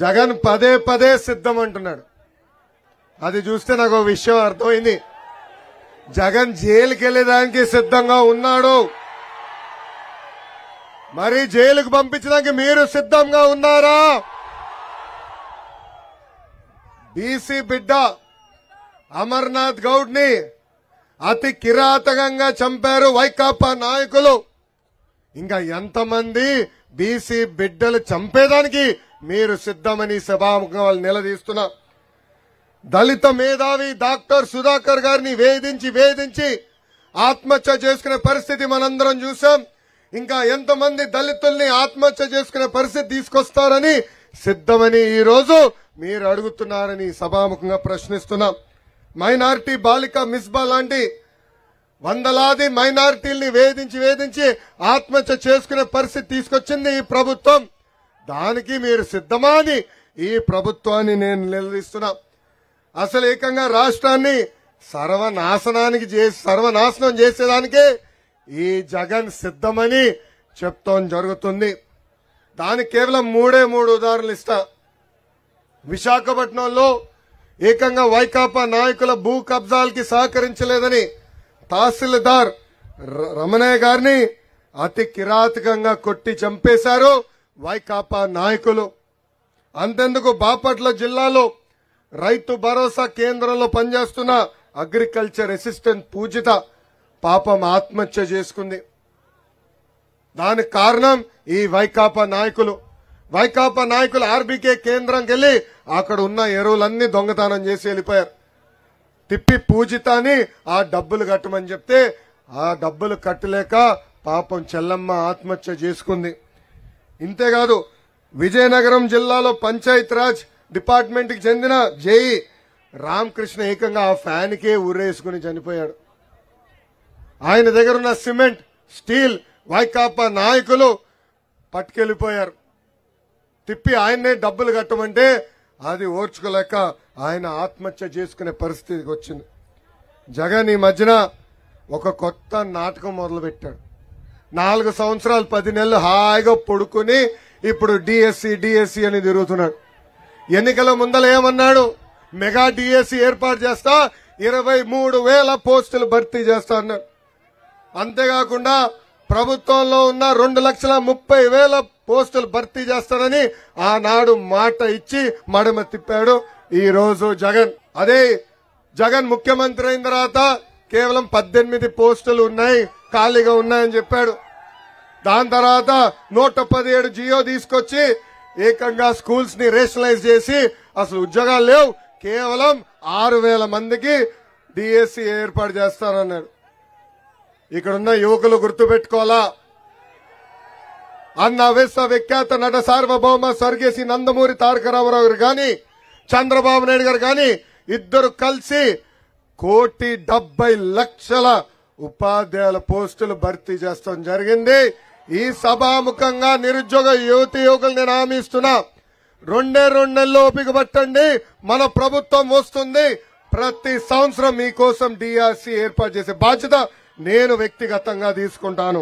జగన్ పదే పదే సిద్ధం అంటున్నాడు. అది చూస్తే నాకు ఒక విషయం అర్థమైంది. జగన్ జైలుకి వెళ్లేదానికి సిద్ధంగా ఉన్నాడు. మరి జైలుకు పంపించడానికి మీరు సిద్ధంగా ఉన్నారా? బీసీ బిడ్డ అమర్నాథ్ గౌడ్ ని అతి కిరాతకంగా చంపారు వైకాపా నాయకులు. ఇంకా ఎంతమంది బీసీ బిడ్డలు చంపేదానికి మీరు సిద్ధమని సభాముఖంగా వాళ్ళు నిలదీస్తున్నా. దళిత మేధావి డాక్టర్ సుధాకర్ గారిని వేధించి ఆత్మహత్య చేసుకునే పరిస్థితి మనందరం చూసాం. ఇంకా ఎంతమంది దళితుల్ని ఆత్మహత్య చేసుకునే పరిస్థితి తీసుకొస్తారని సిద్ధమని ఈ రోజు మీరు అడుగుతున్నారని సభాముఖంగా ప్రశ్నిస్తున్నాం. మైనారిటీ బాలిక మిస్బా లాంటి వందలాది మైనారిటీల్ని వేధించి ఆత్మహత్య చేసుకునే పరిస్థితి తీసుకొచ్చింది ఈ ప్రభుత్వం. దానికి మీరు సిద్ధమా అని ఈ ప్రభుత్వాన్ని నేను నిలదీస్తున్నా. అసలు ఏకంగా రాష్ట్రాన్ని సర్వనాశనం చేసేదానికే ఈ జగన్ సిద్ధమని చెప్తోంది జరుగుతుంది. దానికి కేవలం మూడు ఉదాహరణలు ఇస్తా. విశాఖపట్నంలో ఏకంగా వైకాపా నాయకుల భూ కబ్జాలకి సహకరించలేదని తహసీల్దార్ రమణయ్య గారిని అతి కిరాతకంగా కొట్టి చంపేశారు వైకాపా నాయకులు. అంతెందుకు బాపట్ల జిల్లాలో రైతు భరోసా కేంద్రంలో పనిచేస్తున్న అగ్రికల్చర్ అసిస్టెంట్ పూజిత పాపం ఆత్మహత్య చేసుకుంది. దానికి కారణం ఈ వైకాపా నాయకులు. వైకాపా నాయకులు ఆర్బీకే కేంద్రంకి వెళ్లి అక్కడ ఉన్న ఎరువులన్నీ దొంగతనం చేసి వెళ్ళిపోయారు. తిప్పి పూజితాని ఆ డబ్బులు కట్టమని చెప్తే ఆ డబ్బులు కట్టలేక పాపం చెల్లమ్మ ఆత్మహత్య చేసుకుంది. ఇంతేకాదు విజయనగరం జిల్లాలో పంచాయత్ రాజ్ డిపార్ట్మెంట్ కి చెందిన జేఈ రామకృష్ణ ఏకంగా ఆ ఫ్యాన్ కే ఉరేసుకుని చనిపోయాడు. ఆయన దగ్గర ఉన్న సిమెంట్ స్టీల్ వైకాపా నాయకులు పట్టుకెళ్లిపోయారు. తిప్పి ఆయన్నే డబ్బులు కట్టమంటే అది ఓర్చుకోలేక ఆయన ఆత్మహత్య చేసుకునే పరిస్థితికి వచ్చింది. జగన్ ఈ మధ్యన ఒక కొత్త నాటకం మొదలుపెట్టాడు. 4 సంవత్సరాలు 10 నెలలు హాయిగా పడుకుని ఇప్పుడు డిఎస్సి అని తిరుగుతున్నాడు. ఎన్నికల ముందల ఏమన్నాడు? మెగా డిఎస్సి ఏర్పాటు చేస్తా, 23,000 పోస్టులు భర్తీ చేస్తా అన్నాడు. అంతేకాకుండా ప్రభుత్వంలో ఉన్న 2,30,000 పోస్టులు భర్తీ చేస్తానని ఆనాడు మాట ఇచ్చి మడమ తిప్పాడు. ఈ రోజు జగన్ ముఖ్యమంత్రి అయిన తర్వాత కేవలం 18 పోస్టులు ఉన్నాయి, ఖాళీగా ఉన్నాయని చెప్పాడు. దాని తర్వాత 117 జియో తీసుకొచ్చి ఏకంగా స్కూల్స్ ని రేషనలైజ్ చేసి అసలు ఉద్యోగాలు లేవు, కేవలం 6,000 మందికి డిఎస్సి ఏర్పాటు చేస్తారన్నాడు. ఇక్కడున్న యువకులు గుర్తుపెట్టుకోవాలా, అన్న విశ్వవిఖ్యాత నట సార్వభౌమ స్వర్గీయ నందమూరి తారక రామారావు గారు గాని చంద్రబాబు నాయుడు గారు గాని ఇద్దరు కలిసి 1,70,00,000 ఉపాధ్యాయుల పోస్టులు భర్తీ చేస్తాం జరిగింది. ఈ సభాముఖంగా నిరుద్యోగ యువకులు నేను హామీ ఇస్తున్నా, 2 నెలలు ఓపిక పట్టండి, మన ప్రభుత్వం వస్తుంది. ప్రతి సంవత్సరం మీకోసం డిఆర్సి ఏర్పాటు చేసే బాధ్యత నేను వ్యక్తిగతంగా తీసుకుంటాను.